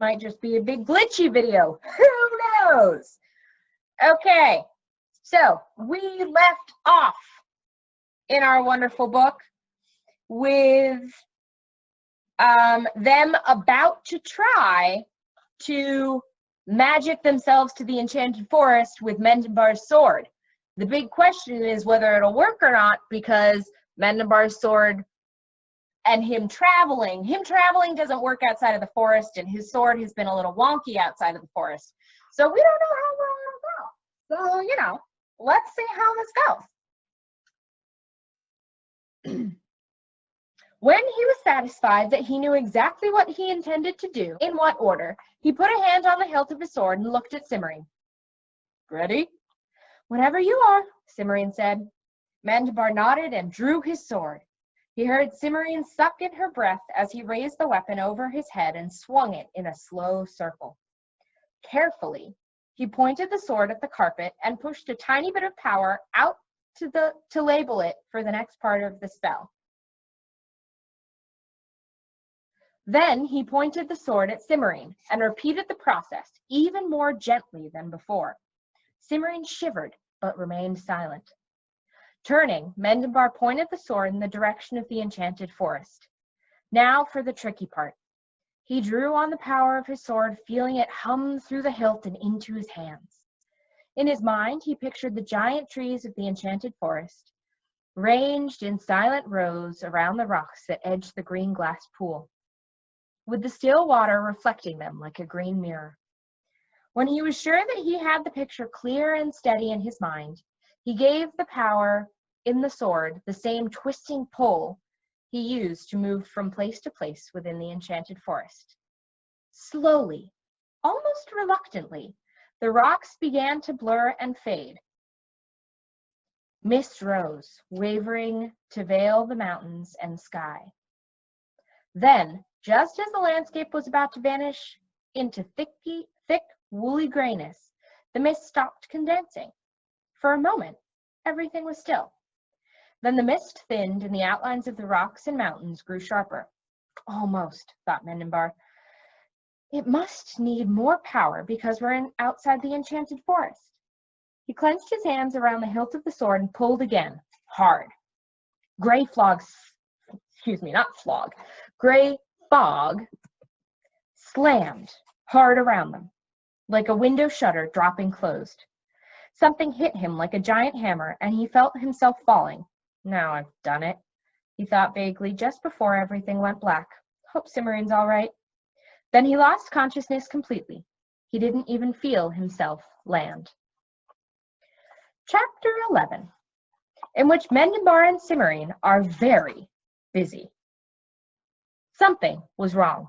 Might just be a big glitchy video. Who knows? Okay, so we left off in our wonderful book with them about to try to magic themselves to the enchanted forest with Mendenbar's sword. The big question is whether it'll work or not, because Mendenbar's sword and him traveling doesn't work outside of the forest, and his sword has been a little wonky outside of the forest. So we don't know how well it'll go. So, let's see how this goes. When he was satisfied that he knew exactly what he intended to do, in what order, he put a hand on the hilt of his sword and looked at Cimmerian. Ready? Whenever you are, Cimmerian said. Mendenbar nodded and drew his sword. He heard Cimmerian suck in her breath as he raised the weapon over his head and swung it in a slow circle. Carefully, he pointed the sword at the carpet and pushed a tiny bit of power out to label it for the next part of the spell. Then he pointed the sword at Cimmerian and repeated the process even more gently than before. Cimmerian shivered but remained silent. Turning, Mendenbar pointed the sword in the direction of the enchanted forest. Now for the tricky part. He drew on the power of his sword, feeling it hum through the hilt and into his hands. In his mind, he pictured the giant trees of the enchanted forest, ranged in silent rows around the rocks that edged the green glass pool, with the still water reflecting them like a green mirror. When he was sure that he had the picture clear and steady in his mind, he gave the power in the sword the same twisting pull he used to move from place to place within the enchanted forest. Slowly, almost reluctantly, the rocks began to blur and fade. Mist rose, wavering to veil the mountains and sky. Then, just as the landscape was about to vanish into thick, woolly grayness, the mist stopped condensing. For a moment, everything was still. Then the mist thinned and the outlines of the rocks and mountains grew sharper. Almost, thought Mendenbar. It must need more power because we're outside the enchanted forest. He clenched his hands around the hilt of the sword and pulled again, hard. Gray fog slammed hard around them, like a window shutter dropping closed. Something hit him like a giant hammer, and he felt himself falling. Now I've done it, he thought vaguely just before everything went black. Hope Cimmerian's all right. Then he lost consciousness completely. He didn't even feel himself land. Chapter 11, in which Mendenbar and Cimmerian are very busy. Something was wrong.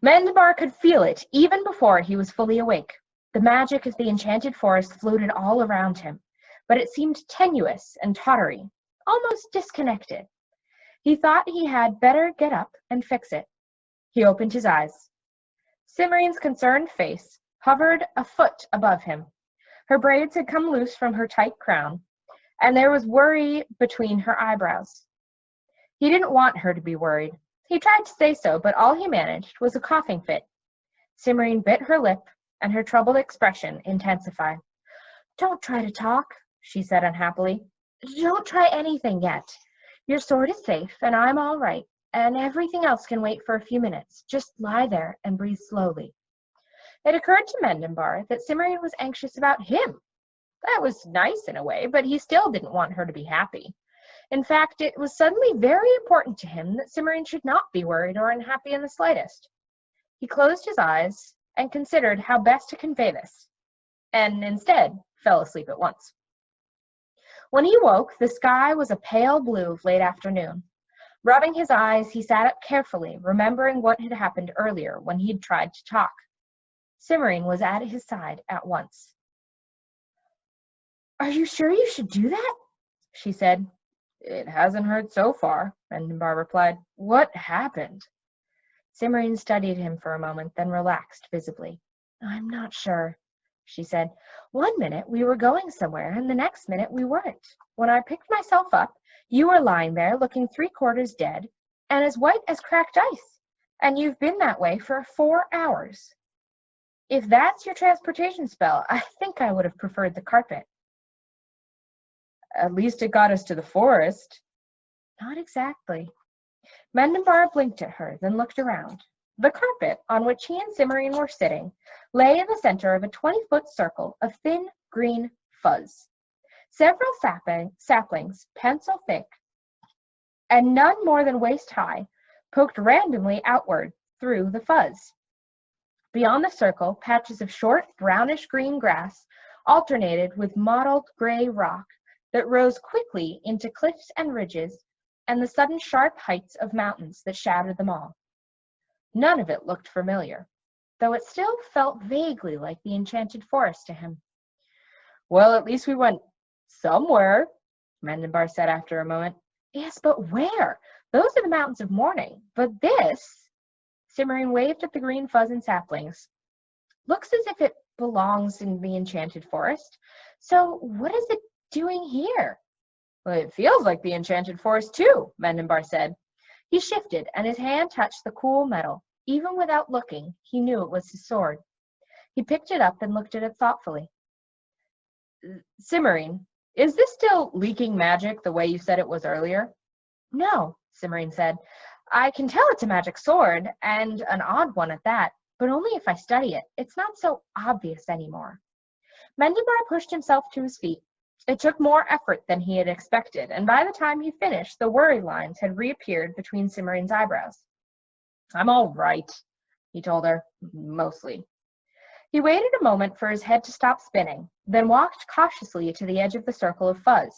Mendenbar could feel it even before he was fully awake. The magic of the enchanted forest floated all around him, but it seemed tenuous and tottery, almost disconnected. He thought he had better get up and fix it. He opened his eyes. Cimmerian's concerned face hovered a foot above him. Her braids had come loose from her tight crown, and there was worry between her eyebrows. He didn't want her to be worried. He tried to say so, but all he managed was a coughing fit. Cimmerian bit her lip, and her troubled expression intensified. Don't try to talk, she said unhappily. Don't try anything yet. Your sword is safe, and I'm all right, and everything else can wait for a few minutes. Just lie there and breathe slowly. It occurred to Mendenbar that Cimmerian was anxious about him. That was nice in a way, but he still didn't want her to be happy. In fact, it was suddenly very important to him that Cimmerian should not be worried or unhappy in the slightest. He closed his eyes and considered how best to convey this, and instead fell asleep at once. When he woke, the sky was a pale blue of late afternoon. Rubbing his eyes, he sat up carefully, remembering what had happened earlier when he'd tried to talk. Cimmerian was at his side at once. Are you sure you should do that? She said. It hasn't hurt so far, Mendenbar replied. What happened? Cimmerian studied him for a moment, then relaxed visibly. I'm not sure, she said. 1 minute we were going somewhere, and the next minute we weren't. When I picked myself up, you were lying there looking 3/4 dead and as white as cracked ice. And you've been that way for 4 hours. If that's your transportation spell, I think I would have preferred the carpet. At least it got us to the forest. Not exactly. Mendenbar blinked at her, then looked around. The carpet, on which he and Cimmerian were sitting, lay in the center of a 20-foot circle of thin green fuzz. Several saplings, pencil thick, and none more than waist high, poked randomly outward through the fuzz. Beyond the circle, patches of short, brownish-green grass alternated with mottled gray rock that rose quickly into cliffs and ridges and the sudden sharp heights of mountains that shadowed them all. None of it looked familiar, though it still felt vaguely like the enchanted forest to him. Well, at least we went somewhere, Mendenbar said after a moment. Yes, but where? Those are the mountains of morning. But this, Cimmerian waved at the green fuzz and saplings, looks as if it belongs in the enchanted forest. So what is it doing here? Well, it feels like the enchanted forest too, Mendenbar said. He shifted, and his hand touched the cool metal. Even without looking, he knew it was his sword. He picked it up and looked at it thoughtfully. Cimmerian, is this still leaking magic the way you said it was earlier? No, Cimmerian said. I can tell it's a magic sword, and an odd one at that, but only if I study it. It's not so obvious anymore. Mendenbar pushed himself to his feet. It took more effort than he had expected, and by the time he finished, the worry lines had reappeared between Cimmerian's eyebrows. I'm all right, he told her, mostly. He waited a moment for his head to stop spinning, then walked cautiously to the edge of the circle of fuzz.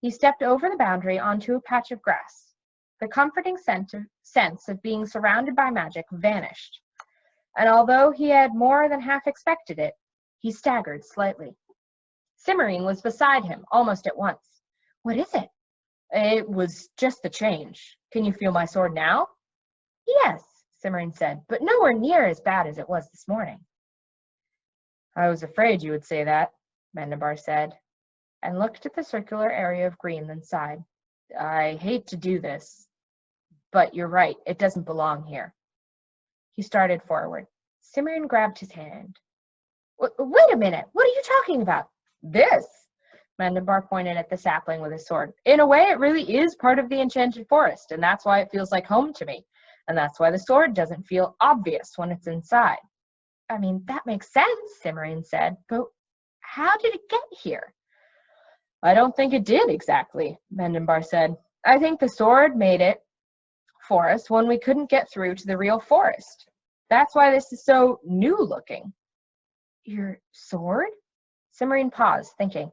He stepped over the boundary onto a patch of grass. The comforting sense of being surrounded by magic vanished, and although he had more than half expected it, he staggered slightly. Cimmerian was beside him almost at once. What is it? It was just the change. Can you feel my sword now? Yes, Cimmerian said, but nowhere near as bad as it was this morning. I was afraid you would say that, Mendenbar said, and looked at the circular area of green, then sighed. I hate to do this, but you're right, it doesn't belong here. He started forward. Cimmerian grabbed his hand. Wait a minute, what are you talking about? This, Mendenbar pointed at the sapling with his sword. In a way, it really is part of the enchanted forest, and that's why it feels like home to me. And that's why the sword doesn't feel obvious when it's inside. I mean, that makes sense, Cimmerian said, but how did it get here? I don't think it did exactly, Mendenbar said. I think the sword made it for us when we couldn't get through to the real forest. That's why this is so new looking. Your sword? Cimmerian paused, thinking.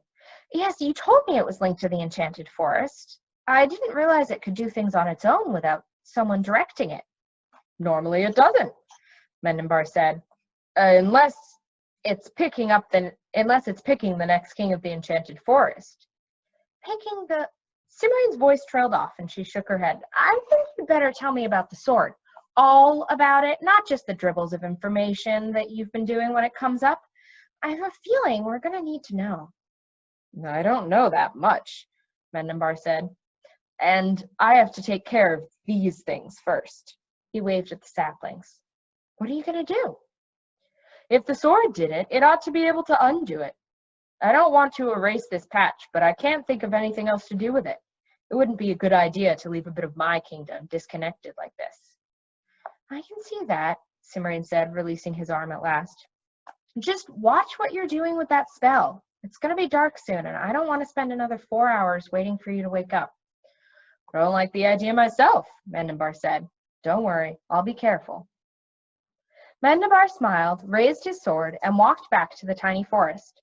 Yes, you told me it was linked to the enchanted forest. I didn't realize it could do things on its own without someone directing it. Normally it doesn't, Mendenbar said, unless it's picking the next king of the enchanted forest. Cimmerian's voice trailed off, and she shook her head. I think you'd better tell me about the sword. All about it, not just the dribbles of information that you've been doing when it comes up. I have a feeling we're going to need to know. I don't know that much, Mendenbar said, and I have to take care of these things first. He waved at the saplings. What are you going to do? If the sword did it, it ought to be able to undo it. I don't want to erase this patch, but I can't think of anything else to do with it. It wouldn't be a good idea to leave a bit of my kingdom disconnected like this. I can see that, Cimmerian said, releasing his arm at last. Just watch what you're doing with that spell. It's going to be dark soon, and I don't want to spend another 4 hours waiting for you to wake up. I don't like the idea myself, Mendenbar said. Don't worry, I'll be careful. Mendenbar smiled, raised his sword, and walked back to the tiny forest.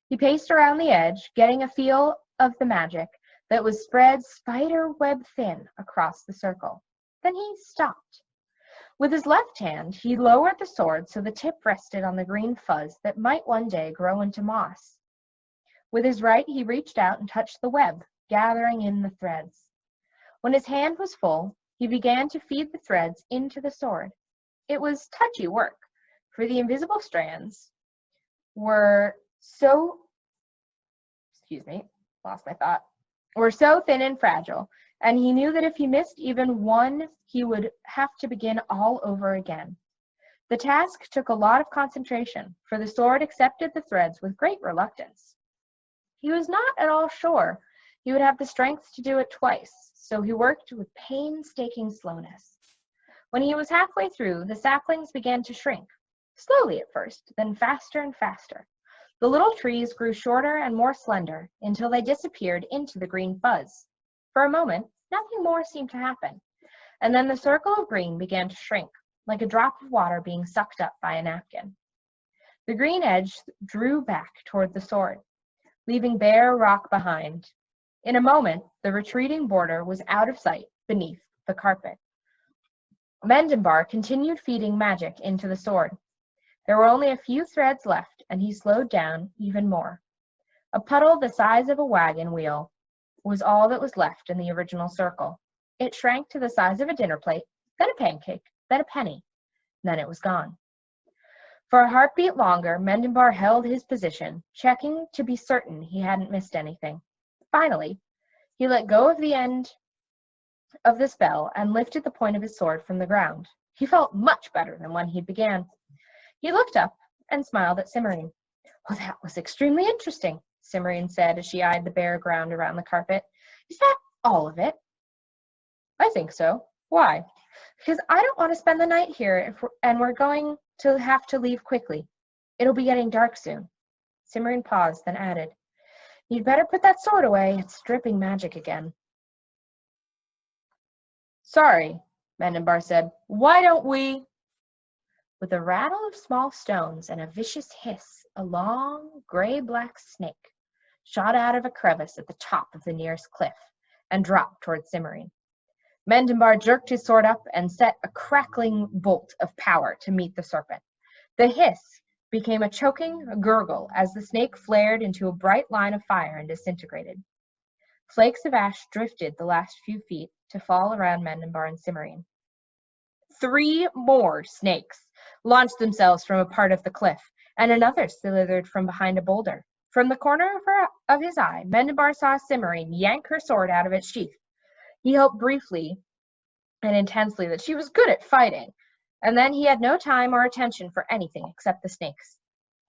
He paced around the edge, getting a feel of the magic that was spread spider-web thin across the circle. Then he stopped. With his left hand, he lowered the sword so the tip rested on the green fuzz that might one day grow into moss. With his right, he reached out and touched the web, gathering in the threads. When his hand was full, he began to feed the threads into the sword. It was touchy work, for the invisible strands were so thin and fragile and he knew that if he missed even one, he would have to begin all over again. The task took a lot of concentration, for the sword accepted the threads with great reluctance. He was not at all sure he would have the strength to do it twice, so he worked with painstaking slowness. When he was halfway through, the saplings began to shrink, slowly at first, then faster and faster. The little trees grew shorter and more slender until they disappeared into the green fuzz. For a moment, nothing more seemed to happen, and then the circle of green began to shrink, like a drop of water being sucked up by a napkin. The green edge drew back toward the sword, leaving bare rock behind. In a moment, the retreating border was out of sight beneath the carpet. Mendenbar continued feeding magic into the sword. There were only a few threads left, and he slowed down even more. A puddle the size of a wagon wheel was all that was left in the original circle. It shrank to the size of a dinner plate, then a pancake, then a penny. Then it was gone. For a heartbeat longer, Mendenbar held his position, checking to be certain he hadn't missed anything. Finally, he let go of the end of the spell and lifted the point of his sword from the ground. He felt much better than when he began. He looked up and smiled at Cimmerian. "Oh, that was extremely interesting," Cimmerian said as she eyed the bare ground around the carpet. "Is that all of it?" "I think so. Why?" "Because I don't want to spend the night here and we're going to have to leave quickly. It'll be getting dark soon." Cimmerian paused, then added, "You'd better put that sword away. It's dripping magic again." "Sorry," Mendenbar said. "Why don't we—" With a rattle of small stones and a vicious hiss, a long, gray-black snake shot out of a crevice at the top of the nearest cliff and dropped toward Cimmerian. Mendenbar jerked his sword up and set a crackling bolt of power to meet the serpent. The hiss became a choking gurgle as the snake flared into a bright line of fire and disintegrated. Flakes of ash drifted the last few feet to fall around Mendenbar and Cimmerian. 3 more snakes launched themselves from a part of the cliff, and another slithered from behind a boulder. From the corner of his eye, Mendenbar saw Cimmerian yank her sword out of its sheath. He hoped briefly and intensely that she was good at fighting, and then he had no time or attention for anything except the snakes.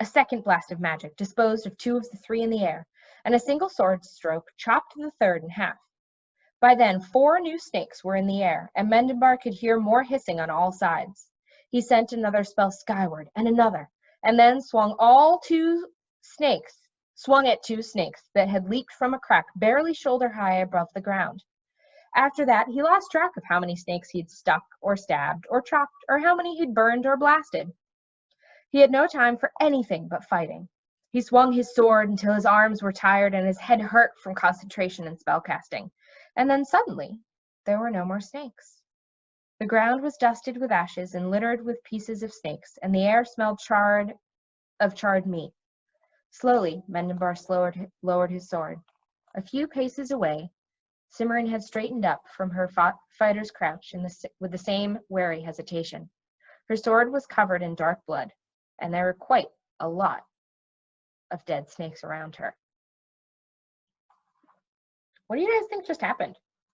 A second blast of magic disposed of 2 of the 3 in the air, and a single sword stroke chopped the third in half. By then, 4 new snakes were in the air, and Mendenbar could hear more hissing on all sides. He sent another spell skyward, and another, and then swung at 2 snakes that had leaped from a crack barely shoulder high above the ground. After that, he lost track of how many snakes he'd stuck or stabbed or chopped, or how many he'd burned or blasted. He had no time for anything but fighting. He swung his sword until his arms were tired and his head hurt from concentration and spellcasting. And then suddenly, there were no more snakes. The ground was dusted with ashes and littered with pieces of snakes, and the air smelled of charred meat. Slowly, Mendenbar lowered his sword. A few paces away, Cimmerian had straightened up from her fighter's crouch with the same wary hesitation. Her sword was covered in dark blood, and there were quite a lot of dead snakes around her. What do you guys think just happened?